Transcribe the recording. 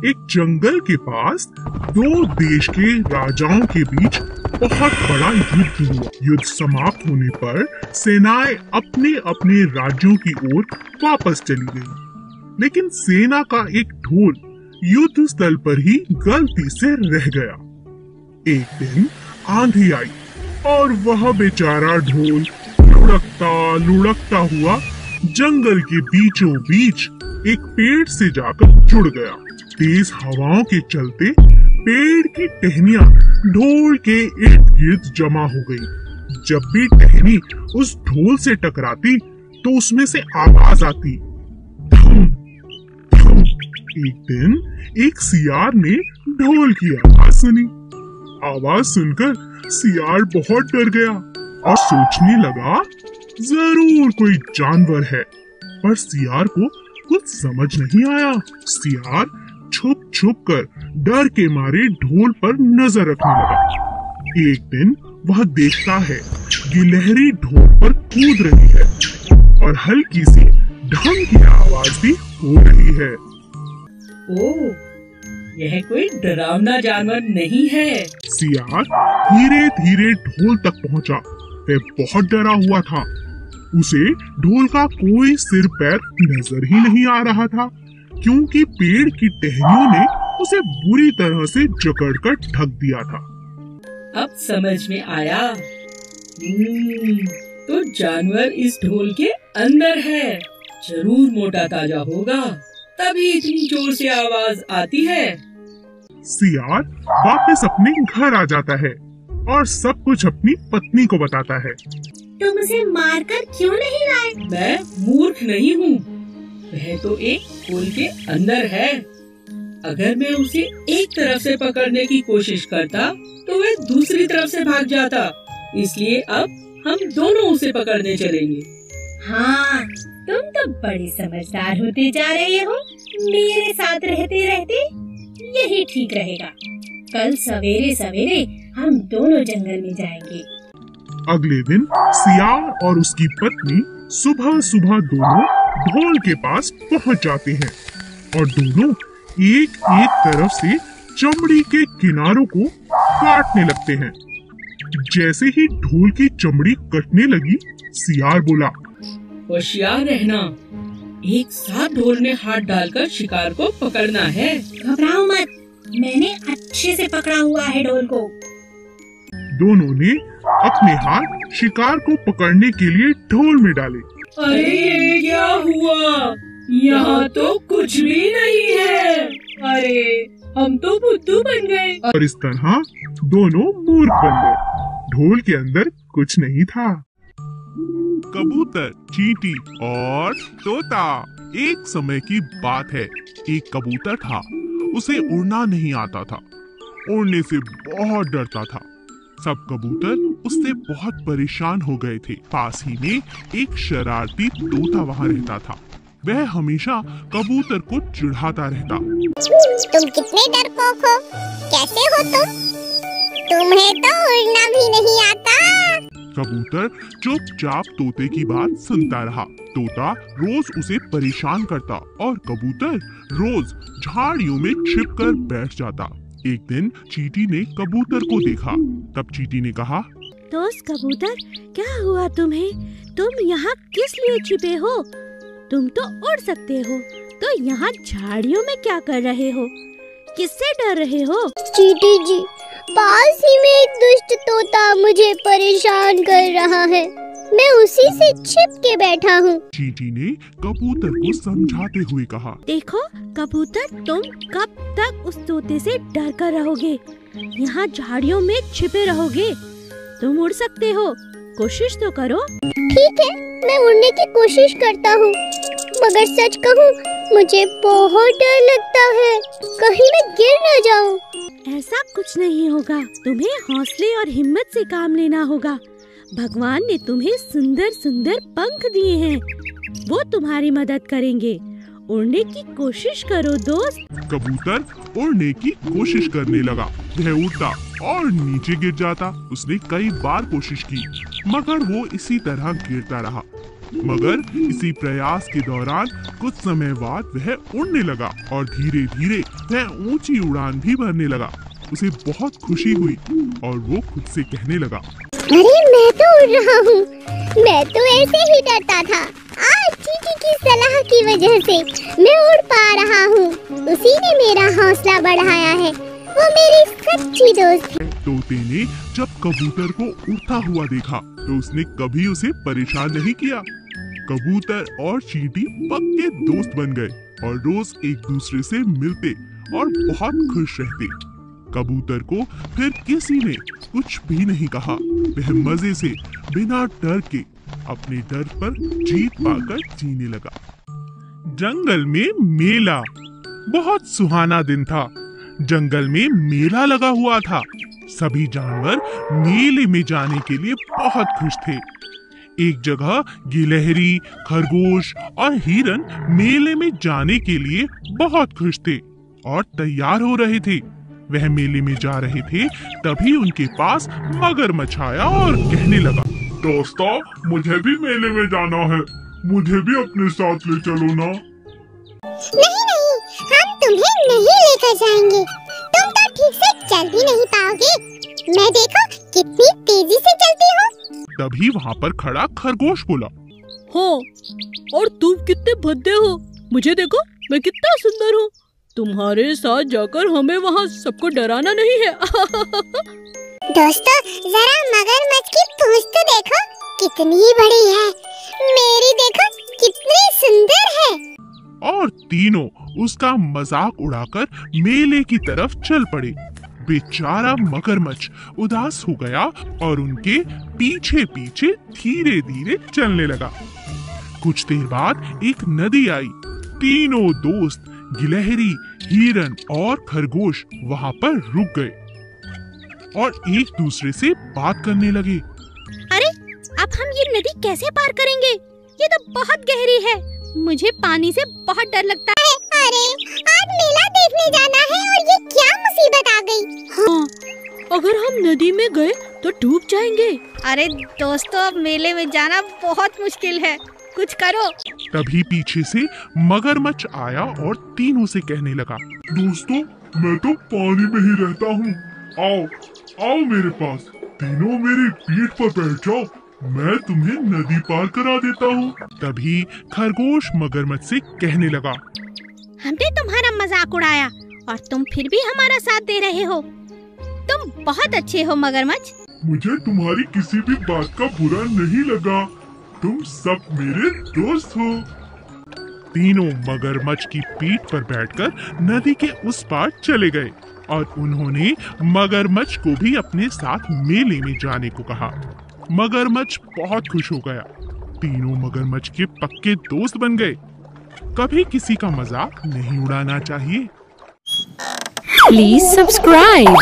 एक जंगल के पास दो देश के राजाओं के बीच बहुत बड़ा युद्ध हुआ। युद्ध समाप्त होने पर सेनाएं अपने अपने राज्यों की ओर वापस चली गईं। लेकिन सेना का एक ढोल युद्ध स्थल पर ही गलती से रह गया। एक दिन आंधी आई और वह बेचारा ढोल लुढ़कता हुआ जंगल के बीचों बीच एक पेड़ से जाकर जुड़ गया। तेज हवाओं के चलते पेड़ की टहनियां ढोल के इर्द गिर्द जमा हो गई। जब भी टहनी उस ढोल से टकराती तो उसमें से आवाज आती, धम धम। एक दिन एक सियार ने ढोल की आवाज सुनी। आवाज सुनकर सियार बहुत डर गया और सोचने लगा जरूर कोई जानवर है, पर सियार को कुछ समझ नहीं आया। सियार छुप छुप कर डर के मारे ढोल पर नजर रखने लगा। एक दिन वह देखता है गिलहरी ढोल पर कूद रही है और हल्की सी ढंग की आवाज भी हो रही है। ओह, यह कोई डरावना जानवर नहीं है। सियार धीरे धीरे ढोल तक पहुंचा। वह बहुत डरा हुआ था। उसे ढोल का कोई सिर पैर नजर ही नहीं आ रहा था, क्योंकि पेड़ की टहनियों ने उसे बुरी तरह से जकड़कर ढक दिया था। अब समझ में आया। तो जानवर इस ढोल के अंदर है। जरूर मोटा ताजा होगा, तभी इतनी जोर से आवाज आती है। सियार वापस अपने घर आ जाता है और सब कुछ अपनी पत्नी को बताता है। तुम उसे मारकर क्यों नहीं लाए? मैं मूर्ख नहीं हूँ। वह तो एक खोल के अंदर है। अगर मैं उसे एक तरफ से पकड़ने की कोशिश करता तो वह दूसरी तरफ से भाग जाता। इसलिए अब हम दोनों उसे पकड़ने चलेंगे। हाँ, तुम तो बड़े समझदार होते जा रहे हो। मेरे साथ रहते रहते यही ठीक रहेगा। कल सवेरे सवेरे हम दोनों जंगल में जाएंगे। अगले दिन सियार और उसकी पत्नी सुबह सुबह दोनों ढोल के पास पहुंच जाते हैं और दोनों एक एक तरफ से चमड़ी के किनारों को काटने लगते हैं। जैसे ही ढोल की चमड़ी कटने लगी, सियार बोला, होशियार रहना। एक साथ ढोल में हाथ डालकर शिकार को पकड़ना है। घबराओ मत, मैंने अच्छे से पकड़ा हुआ है ढोल को। दोनों ने अपने हाथ शिकार को पकड़ने के लिए ढोल में डाले। अरे ये क्या हुआ? यहाँ तो कुछ भी नहीं है। अरे हम तो बुद्धू बन गए। और इस तरह दोनों मूर्ख बन गए। ढोल के अंदर कुछ नहीं था। कबूतर, चींटी और तोता। एक समय की बात है। एक कबूतर था। उसे उड़ना नहीं आता था। उड़ने से बहुत डरता था। सब कबूतर उससे बहुत परेशान हो गए थे। पास ही में एक शरारती तोता वहाँ रहता था। वह हमेशा कबूतर को चिढ़ाता रहता। तुम कितने डरपोक हो, कैसे हो तुम? तुम्हें तो उड़ना भी नहीं आता। कबूतर चुपचाप तोते की बात सुनता रहा। तोता रोज उसे परेशान करता और कबूतर रोज झाड़ियों में छिपकर बैठ जाता। एक दिन चींटी ने कबूतर को देखा। तब चींटी ने कहा, दोस्त कबूतर, क्या हुआ तुम्हें? तुम यहाँ किस लिए छिपे हो? तुम तो उड़ सकते हो, तो यहाँ झाड़ियों में क्या कर रहे हो? किससे डर रहे हो? चींटी जी, पास ही में एक दुष्ट तोता मुझे परेशान कर रहा है। मैं उसी से छिप के बैठा हूँ। चींटी ने कबूतर को समझाते हुए कहा, देखो कबूतर, तुम कब तक उस तोते से डर कर रहोगे? यहाँ झाड़ियों में छिपे रहोगे? तुम उड़ सकते हो, कोशिश तो करो। ठीक है, मैं उड़ने की कोशिश करता हूँ, मगर सच कहूँ मुझे बहुत डर लगता है। कहीं मैं गिर न जाऊँ। ऐसा कुछ नहीं होगा। तुम्हें हौसले और हिम्मत से काम लेना होगा। भगवान ने तुम्हें सुंदर सुंदर पंख दिए हैं, वो तुम्हारी मदद करेंगे। उड़ने की कोशिश करो दोस्त। कबूतर उड़ने की कोशिश करने लगा। वह उड़ता और नीचे गिर जाता। उसने कई बार कोशिश की, मगर वो इसी तरह गिरता रहा। मगर इसी प्रयास के दौरान कुछ समय बाद वह उड़ने लगा और धीरे धीरे वह ऊंची उड़ान भी भरने लगा। उसे बहुत खुशी हुई और वो खुद से कहने लगा, अरे मैं तो उड़ रहा हूँ, मैं तो ऐसे ही डरता था। आज चींटी की सलाह की वजह से मैं उड़ पा रहा हूँ। उसी ने मेरा हौसला बढ़ाया है, वो मेरी सच्ची दोस्त है। तोते ने जब कबूतर को उड़ता हुआ देखा तो उसने कभी उसे परेशान नहीं किया। कबूतर और चींटी पक्के दोस्त बन गए और रोज एक दूसरे से मिलते और बहुत खुश रहते। कबूतर को फिर किसी ने कुछ भी नहीं कहा। वह मजे से बिना डर के अपने डर पर जीत पाकर जीने लगा। जंगल में मेला। बहुत सुहाना दिन था। जंगल में मेला लगा हुआ था। सभी जानवर मेले में जाने के लिए बहुत खुश थे। एक जगह गिलहरी, खरगोश और हिरन मेले में जाने के लिए बहुत खुश थे और तैयार हो रहे थे। वह मेले में जा रहे थे, तभी उनके पास मगरमच्छ आया और कहने लगा, दोस्तों, मुझे भी मेले में जाना है, मुझे भी अपने साथ ले चलो ना। नहीं नहीं, हम तुम्हें नहीं लेकर जाएंगे। तुम तो ठीक से चल भी नहीं पाओगे। मैं देखो कितनी तेजी से चलती हूँ। तभी वहाँ पर खड़ा खरगोश बोला, हाँ, और तुम कितने भद्दे हो। मुझे देखो, मैं कितना सुंदर हूँ। तुम्हारे साथ जाकर हमें वहाँ सबको डराना नहीं है। दोस्तों, जरा मगरमच्छ की पूंछ तो देखो, कितनी बड़ी है। मेरी देखो कितनी सुंदर है। और तीनों उसका मजाक उड़ाकर मेले की तरफ चल पड़े। बेचारा मगरमच्छ उदास हो गया और उनके पीछे पीछे धीरे धीरे चलने लगा। कुछ देर बाद एक नदी आई। तीनों दोस्त गिलहरी, हिरन और खरगोश वहाँ पर रुक गए और एक दूसरे से बात करने लगे। अरे, अब हम ये नदी कैसे पार करेंगे? ये तो बहुत गहरी है। मुझे पानी से बहुत डर लगता है। अरे, आज मेला देखने जाना है और ये क्या मुसीबत आ गई। हाँ, अगर हम नदी में गए तो डूब जाएंगे। अरे दोस्तों, अब मेले में जाना बहुत मुश्किल है, कुछ करो। तभी पीछे से मगरमच्छ आया और तीनों से कहने लगा, दोस्तों, मैं तो पानी में ही रहता हूँ। आओ, आओ मेरे पास। तीनों मेरी पीठ पर बैठ जाओ, मैं तुम्हें नदी पार करा देता हूँ। तभी खरगोश मगरमच्छ से कहने लगा, हमने तुम्हारा मजाक उड़ाया और तुम फिर भी हमारा साथ दे रहे हो। तुम बहुत अच्छे हो मगरमच्छ। मुझे तुम्हारी किसी भी बात का बुरा नहीं लगा। तुम सब मेरे दोस्त हो। तीनों मगरमच्छ की पीठ पर बैठकर नदी के उस पार चले गए और उन्होंने मगरमच्छ को भी अपने साथ मेले में जाने को कहा। मगरमच्छ बहुत खुश हो गया। तीनों मगरमच्छ के पक्के दोस्त बन गए। कभी किसी का मजाक नहीं उड़ाना चाहिए। Please subscribe.